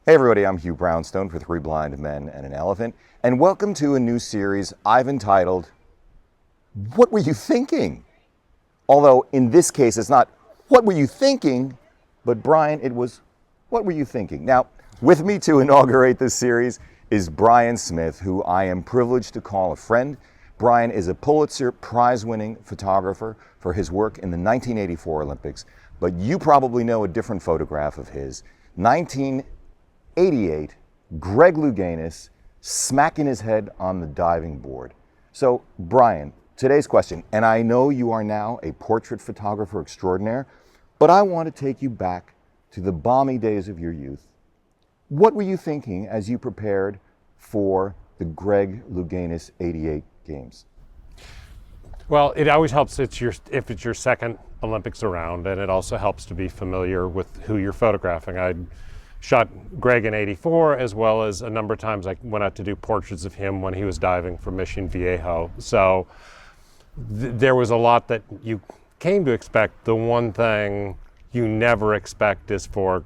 Hey everybody, I'm Hugh Brownstone for Three Blind Men and an Elephant, and welcome to a new series I've entitled, What Were You Thinking? Although in this case it's not, what were you thinking? But Brian, it was, what were you thinking? Now, with me to inaugurate this series is Brian Smith, who I am privileged to call a friend. Brian is a Pulitzer Prize-winning photographer for his work in the 1984 Olympics, but you probably know a different photograph of his. 1988, Greg Louganis smacking his head on the diving board. So, Brian, today's question, and I know you are now a portrait photographer extraordinaire, but I want to take you back to the balmy days of your youth. What were you thinking as you prepared for the Greg Louganis 88 games? Well, it always helps if it's your second Olympics around, and it also helps to be familiar with who you're photographing. I shot Greg in '84, as well as a number of times I went out to do portraits of him when he was diving for Mission Viejo. So there was a lot that you came to expect. The one thing you never expect is for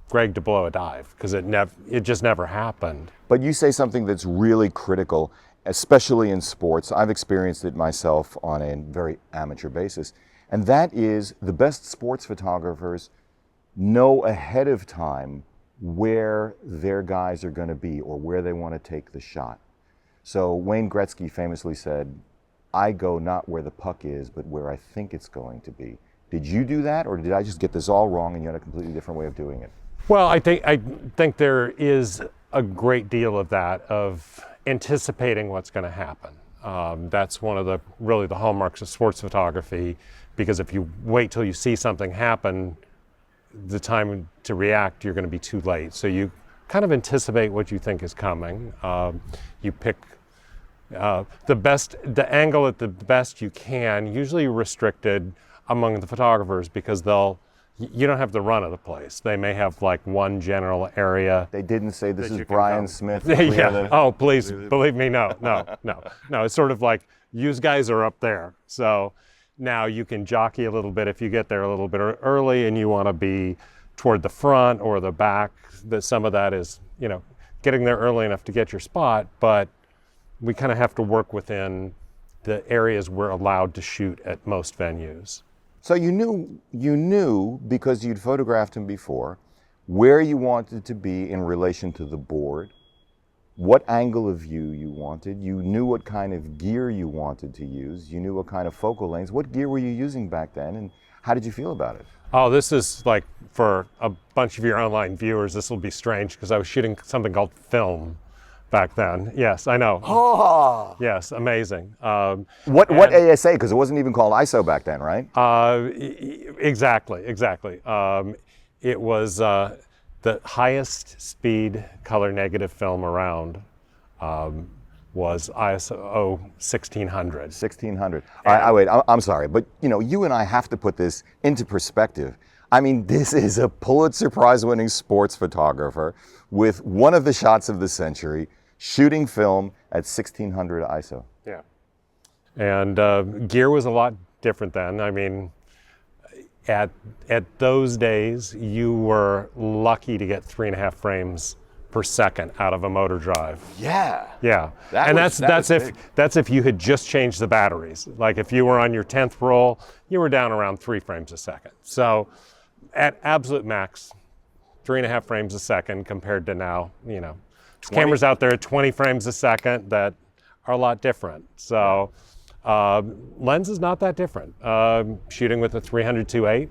Greg to blow a dive, because it just never happened. But you say something that's really critical, especially in sports. I've experienced it myself on a very amateur basis, and that is the best sports photographers know ahead of time where their guys are going to be or where they want to take the shot. So Wayne Gretzky famously said, I go not where the puck is, but where I think it's going to be. Did you do that, or did I just get this all wrong and you had a completely different way of doing it? Well, I think there is a great deal of that, of anticipating what's going to happen. That's one of the hallmarks of sports photography, because if you wait till you see something happen, the time to react, you're going to be too late. So you kind of anticipate what you think is coming. You pick the angle at the best you can, usually restricted among the photographers, because you don't have the run of the place. They may have like one general area. They didn't say this is Brian Smith. Yeah. Oh, please believe me. No. It's sort of like, you guys are up there. So now you can jockey a little bit if you get there a little bit early and you want to be toward the front or the back. Some of that is, getting there early enough to get your spot, but we kind of have to work within the areas we're allowed to shoot at most venues. So you knew because you'd photographed him before, where you wanted to be in relation to the board, what angle of view you wanted, you knew what kind of gear you wanted to use, you knew what kind of focal lengths. What gear were you using back then, and how did you feel about it? Oh, this is like, for a bunch of your online viewers, this will be strange, because I was shooting something called film back then. Yes, I know. Oh! Yes, amazing. What ASA? Because it wasn't even called ISO back then, right? Exactly. It was the highest speed color negative film around was ISO 1600. 1600. Wait, I'm sorry, but you and I have to put this into perspective. I mean, this is a Pulitzer Prize-winning sports photographer with one of the shots of the century, shooting film at 1600 ISO. Yeah. And gear was a lot different then. I mean, at those days, you were lucky to get 3.5 frames per second out of a motor drive. Yeah. Yeah. That's if you had just changed the batteries. Like if you were on your 10th roll, you were down around 3 frames a second. So at absolute max, 3.5 frames a second compared to now, there's cameras out there at 20 frames a second that are a lot different. So lens is not that different. Shooting with a 300-2.8,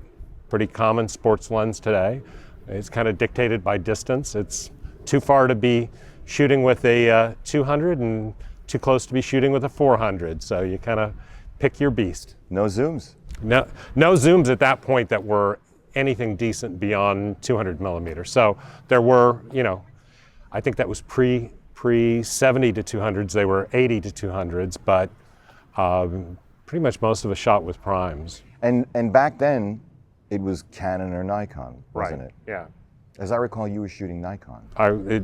pretty common sports lens today. It's kind of dictated by distance. It's too far to be shooting with a 200 and too close to be shooting with a 400. So you kind of pick your beast. No zooms. No zooms at that point that were anything decent beyond 200 millimeters. So there were, I think that was pre 70 to 200s. They were 80 to 200s, but pretty much most of us shot with primes. And back then, it was Canon or Nikon, wasn't Right. it? Yeah. As I recall, you were shooting Nikon.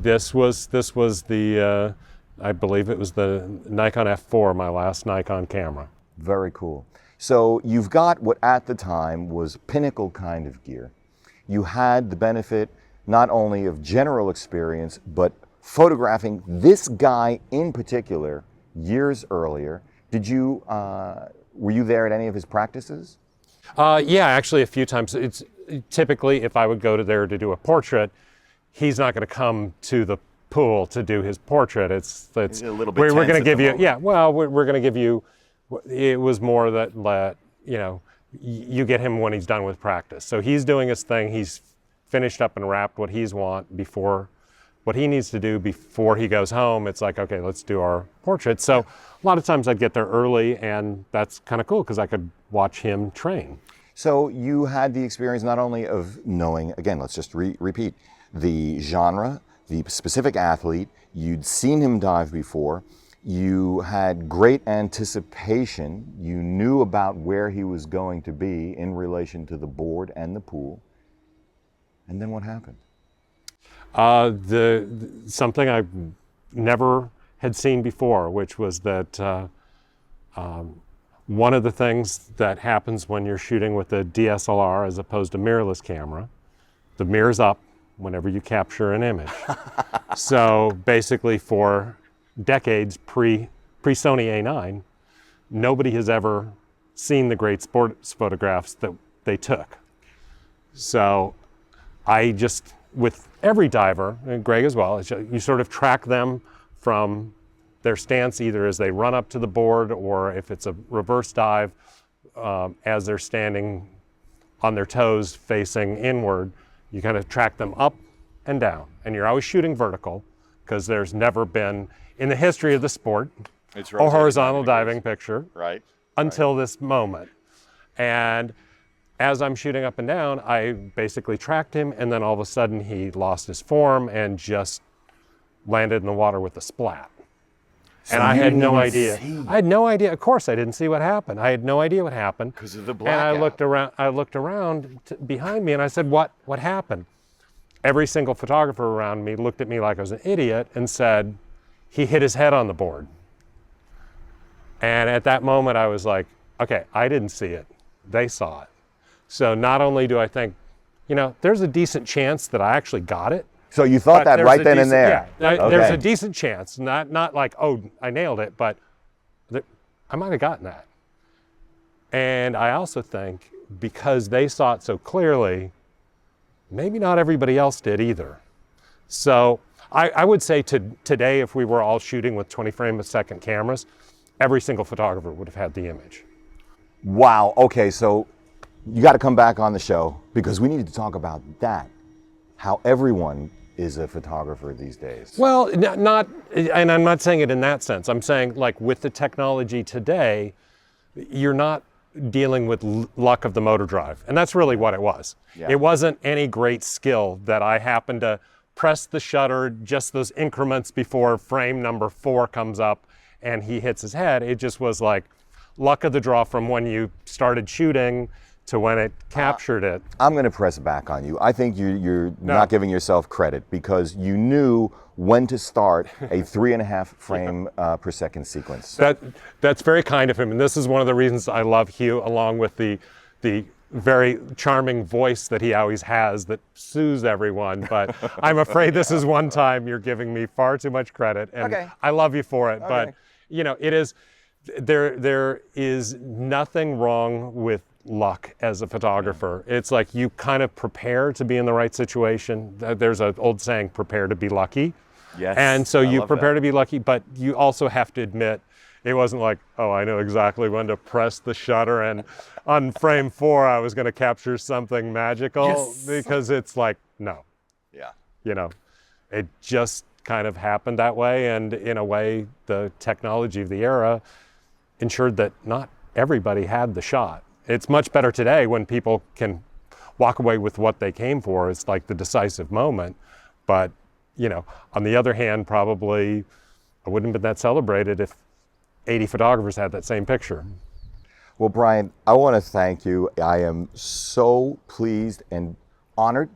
This was the, I believe it was the Nikon F4, my last Nikon camera. Very cool. So you've got what at the time was pinnacle kind of gear. You had the benefit not only of general experience, but photographing this guy in particular years earlier. Did you, were you there at any of his practices? Yeah, actually a few times. It's typically, if I would go to there to do a portrait, he's not going to come to the pool to do his portrait. It's a little bit we're going to tense give at the you, moment. yeah, well, we're going to give you, it was more that, you know, you get him when he's done with practice. So he's doing his thing. He's finished up and wrapped what he needs to do before he goes home. It's like, okay, let's do our portrait. So a lot of times I'd get there early, and that's kind of cool because I could watch him train. So you had the experience not only of knowing, again, let's just repeat, the genre, the specific athlete, you'd seen him dive before, you had great anticipation, you knew about where he was going to be in relation to the board and the pool, and then what happened? Something I never had seen before, which was that one of the things that happens when you're shooting with a DSLR as opposed to mirrorless camera, the mirror's up whenever you capture an image. So basically for decades pre-Sony A9, nobody has ever seen the great sports photographs that they took. So I just, with every diver, and Greg as well, you sort of track them from their stance either as they run up to the board or if it's a reverse dive, as they're standing on their toes facing inward, you kind of track them up and down. And you're always shooting vertical because there's never been, in the history of the sport, a horizontal diving picture until this moment. And as I'm shooting up and down, I basically tracked him, and then all of a sudden he lost his form and just landed in the water with a splat. So and I had no didn't idea. see. I had no idea. Of course, I didn't see what happened. I had no idea what happened. Because of the blackout. And I looked around behind me, and I said, "What happened?" Every single photographer around me looked at me like I was an idiot and said, "He hit his head on the board." And at that moment, I was like, "Okay, I didn't see it. They saw it." So not only do I think, you know, there's a decent chance that I actually got it. So you thought that right then and there? Yeah, there's a decent chance. Not like, oh, I nailed it, but I might have gotten that. And I also think because they saw it so clearly, maybe not everybody else did either. So I would say today, if we were all shooting with 20 frame a second cameras, every single photographer would have had the image. Wow, okay, so you got to come back on the show because we need to talk about that. How everyone is a photographer these days. Well, and I'm not saying it in that sense. I'm saying like with the technology today, you're not dealing with luck of the motor drive. And that's really what it was. Yeah. It wasn't any great skill that I happened to press the shutter just those increments before frame number 4 comes up and he hits his head. It just was like luck of the draw from when you started shooting to when it captured it. I'm going to press back on you. I think you're not giving yourself credit because you knew when to start a 3.5 frame per second sequence. That's very kind of him, and this is one of the reasons I love Hugh, along with the very charming voice that he always has that soothes everyone. But I'm afraid this is one time you're giving me far too much credit, and I love you for it. But you know, it is there is nothing wrong with luck as a photographer. It's like you kind of prepare to be in the right situation. There's an old saying, prepare to be lucky. Yes. And so you prepare to be lucky, but you also have to admit it wasn't like, oh, I know exactly when to press the shutter and on frame 4 I was going to capture something magical, because it's like, no. Yeah. You know, it just kind of happened that way, and in a way the technology of the era ensured that not everybody had the shot. It's much better today when people can walk away with what they came for. It's like the decisive moment. But, you know, on the other hand, probably I wouldn't have been that celebrated if 80 photographers had that same picture. Well, Brian, I want to thank you. I am so pleased and honored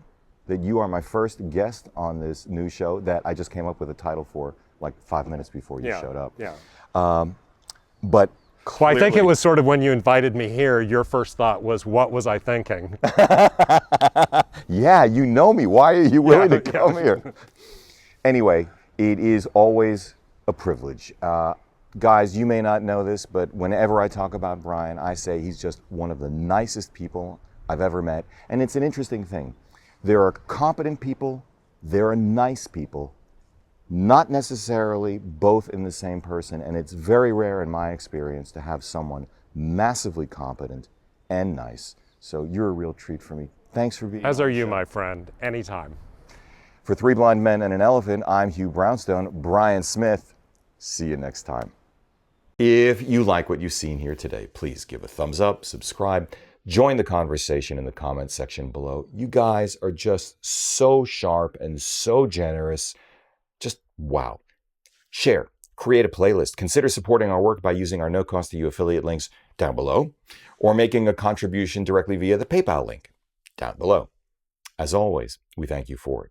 that you are my first guest on this new show that I just came up with a title for like 5 minutes before you showed up. Yeah. But Well, I think it was sort of when you invited me here, your first thought was, what was I thinking? Yeah, you know me. Why are you willing to come here? Anyway, it is always a privilege. Guys, you may not know this, but whenever I talk about Brian, I say he's just one of the nicest people I've ever met. And it's an interesting thing. There are competent people, there are nice people, not necessarily both in the same person. And it's very rare in my experience to have someone massively competent and nice. So you're a real treat for me. Thanks for being As on are the you, show. my friend. Anytime. For Three Blind Men and an Elephant, I'm Hugh Brownstone. Brian Smith. See you next time. If you like what you've seen here today, please give a thumbs up, subscribe, join the conversation in the comments section below. You guys are just so sharp and so generous. Just wow. Share, create a playlist. Consider supporting our work by using our no-cost-to-you affiliate links down below, or making a contribution directly via the PayPal link down below. As always, we thank you for it.